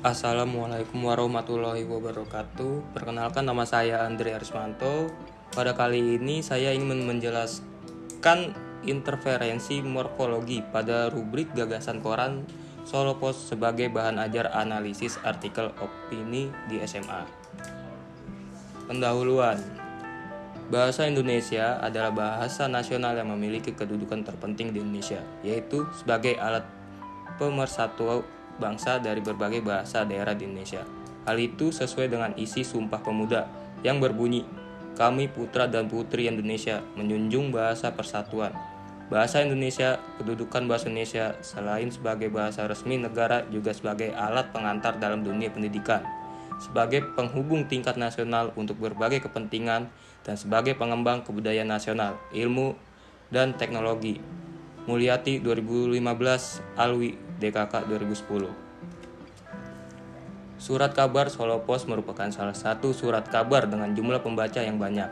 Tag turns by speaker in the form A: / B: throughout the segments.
A: Assalamualaikum warahmatullahi wabarakatuh. Perkenalkan, nama saya Andre Arismanto. Pada kali ini saya ingin menjelaskan interferensi morfologi pada rubrik gagasan koran Solo Post sebagai bahan ajar analisis artikel opini di SMA. Pendahuluan. Bahasa Indonesia adalah bahasa nasional yang memiliki kedudukan terpenting di Indonesia, yaitu sebagai alat pemersatu bangsa dari berbagai bahasa daerah di Indonesia. Hal itu sesuai dengan isi Sumpah Pemuda yang berbunyi, "Kami putra dan putri Indonesia menjunjung bahasa persatuan." Bahasa Indonesia, kedudukan bahasa Indonesia selain sebagai bahasa resmi negara juga sebagai alat pengantar dalam dunia pendidikan, sebagai penghubung tingkat nasional untuk berbagai kepentingan, dan sebagai pengembang kebudayaan nasional, ilmu, dan teknologi. Mulyati 2015, Alwi DKK 2010. Surat kabar Solo Post merupakan salah satu surat kabar dengan jumlah pembaca yang banyak.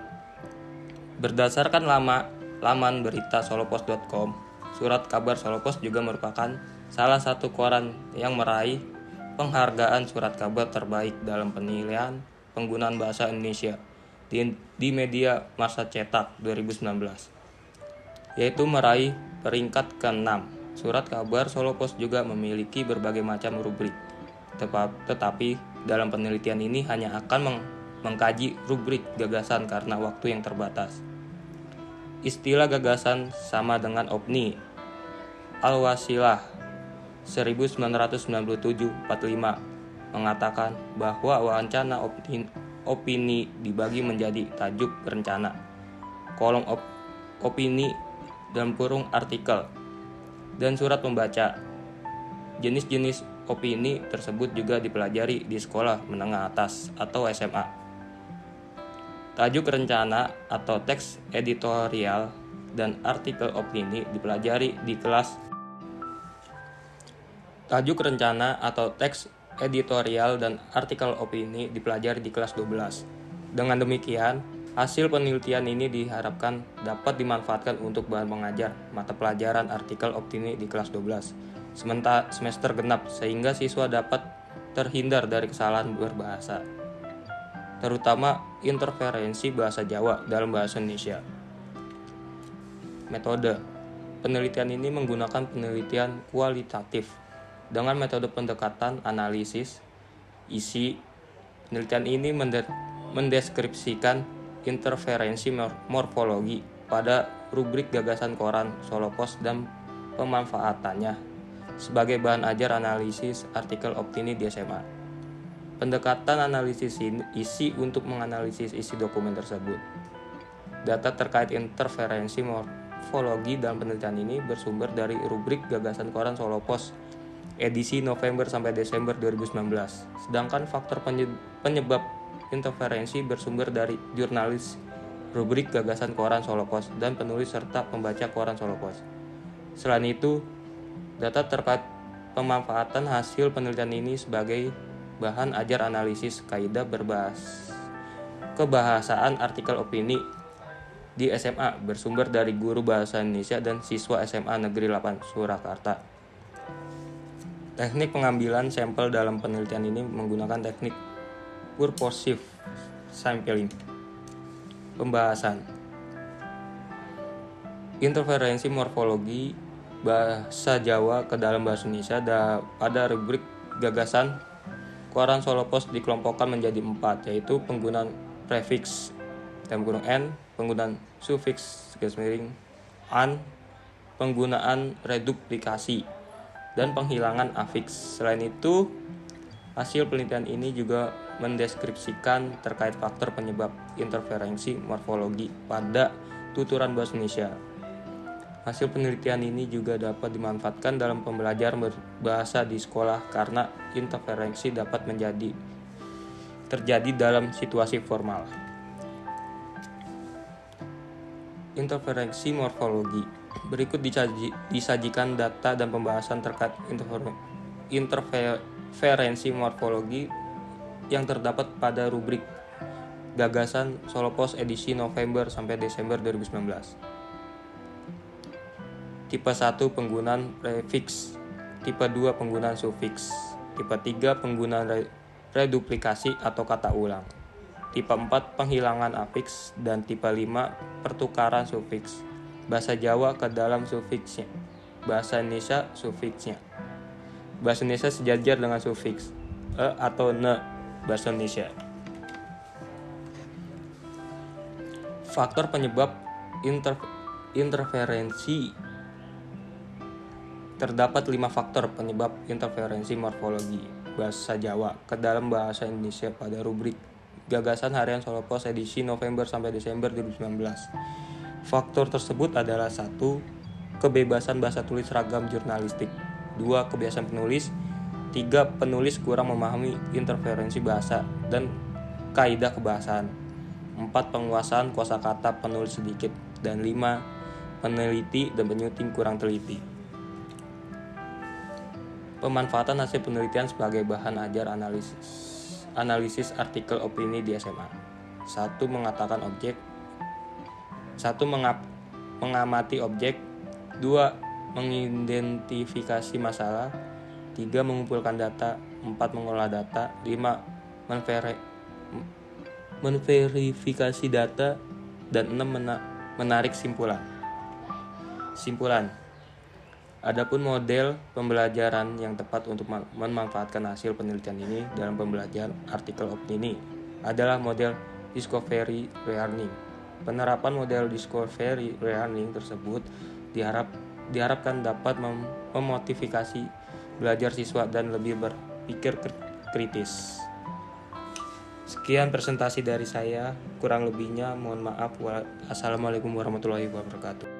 A: Berdasarkan laman berita solopost.com, surat kabar Solo Post juga merupakan salah satu koran yang meraih penghargaan surat kabar terbaik dalam penilaian penggunaan bahasa Indonesia di media massa cetak 2019, yaitu meraih peringkat ke-6. Surat kabar Solo Post juga memiliki berbagai macam rubrik, tetapi dalam penelitian ini hanya akan mengkaji rubrik gagasan karena waktu yang terbatas. Istilah gagasan sama dengan opini. Al-Wasilah 1997-45 mengatakan bahwa wacana opini dibagi menjadi tajuk rencana, kolom opini dalam kurung artikel, dan surat pembaca. Jenis-jenis opini tersebut juga dipelajari di sekolah menengah atas atau SMA. Tajuk rencana atau teks editorial dan artikel opini dipelajari di kelas. Tajuk rencana atau teks editorial dan artikel opini dipelajari di kelas 12. Dengan demikian, hasil penelitian ini diharapkan dapat dimanfaatkan untuk bahan mengajar mata pelajaran artikel opini di kelas 12 semester genap, sehingga siswa dapat terhindar dari kesalahan berbahasa, terutama interferensi bahasa Jawa dalam bahasa Indonesia. Metode penelitian ini menggunakan penelitian kualitatif dengan metode pendekatan analisis isi. Penelitian ini mendeskripsikan interferensi morfologi pada rubrik gagasan koran Solo Post dan pemanfaatannya sebagai bahan ajar analisis artikel opini di SMA. Pendekatan analisis isi untuk menganalisis isi dokumen tersebut. Data terkait interferensi morfologi dalam penelitian ini bersumber dari rubrik gagasan koran Solo Post edisi November sampai Desember 2019. Sedangkan faktor penyebab interferensi bersumber dari jurnalis rubrik gagasan koran Solo Post dan penulis serta pembaca koran Solo Post. Selain itu, data terkait pemanfaatan hasil penelitian ini sebagai bahan ajar analisis kaidah kebahasaan artikel opini di SMA bersumber dari guru bahasa Indonesia dan siswa SMA Negeri 8 Surakarta. Teknik pengambilan sampel dalam penelitian ini menggunakan teknik purposive sampling. Pembahasan interferensi morfologi bahasa Jawa ke dalam bahasa Indonesia pada rubrik gagasan koran Solo Post dikelompokkan menjadi 4, yaitu penggunaan prefiks (n), penggunaan sufiks (an), penggunaan reduplikasi, dan penghilangan afiks. Selain itu, hasil penelitian ini juga mendeskripsikan terkait faktor penyebab interferensi morfologi pada tuturan bahasa Indonesia. Hasil penelitian ini juga dapat dimanfaatkan dalam pembelajaran berbahasa di sekolah karena interferensi dapat terjadi dalam situasi formal. Interferensi morfologi. Berikut disajikan data dan pembahasan terkait interferensi morfologi yang terdapat pada rubrik gagasan Solo Post edisi November sampai Desember 2019. Tipe 1 penggunaan prefiks, tipe 2 penggunaan sufiks. Tipe 3 penggunaan reduplikasi atau kata ulang. Tipe 4 penghilangan afiks, dan tipe 5 pertukaran sufiks. Bahasa Jawa ke dalam sufiksnya. Bahasa Indonesia sufiksnya. Bahasa Indonesia sejajar dengan sufiks atau ne bahasa Indonesia. Faktor penyebab interferensi. Terdapat 5 faktor penyebab interferensi morfologi bahasa Jawa ke dalam bahasa Indonesia pada rubrik Gagasan Harian Solo Pos edisi November sampai Desember 2019. Faktor tersebut adalah 1. Kebebasan bahasa tulis ragam jurnalistik. 2. Kebiasaan penulis. 3. Penulis kurang memahami interferensi bahasa dan kaidah kebahasaan. 4. Penguasaan kosakata penulis sedikit. Dan 5. Peneliti dan penyuting kurang teliti. Pemanfaatan hasil penelitian sebagai bahan ajar analisis artikel opini di SMA. 1. Mengamati objek. 2. Mengidentifikasi masalah. 3. Mengumpulkan data. 4. Mengolah data. 5. Menverifikasi data. Dan 6. Menarik simpulan. Adapun model pembelajaran yang tepat untuk memanfaatkan hasil penelitian ini dalam pembelajaran artikel opini adalah model discovery learning. Penerapan model discovery learning tersebut diharapkan dapat memotivasi belajar siswa dan lebih berpikir kritis. Sekian presentasi dari saya, kurang lebihnya mohon maaf. Assalamualaikum warahmatullahi wabarakatuh.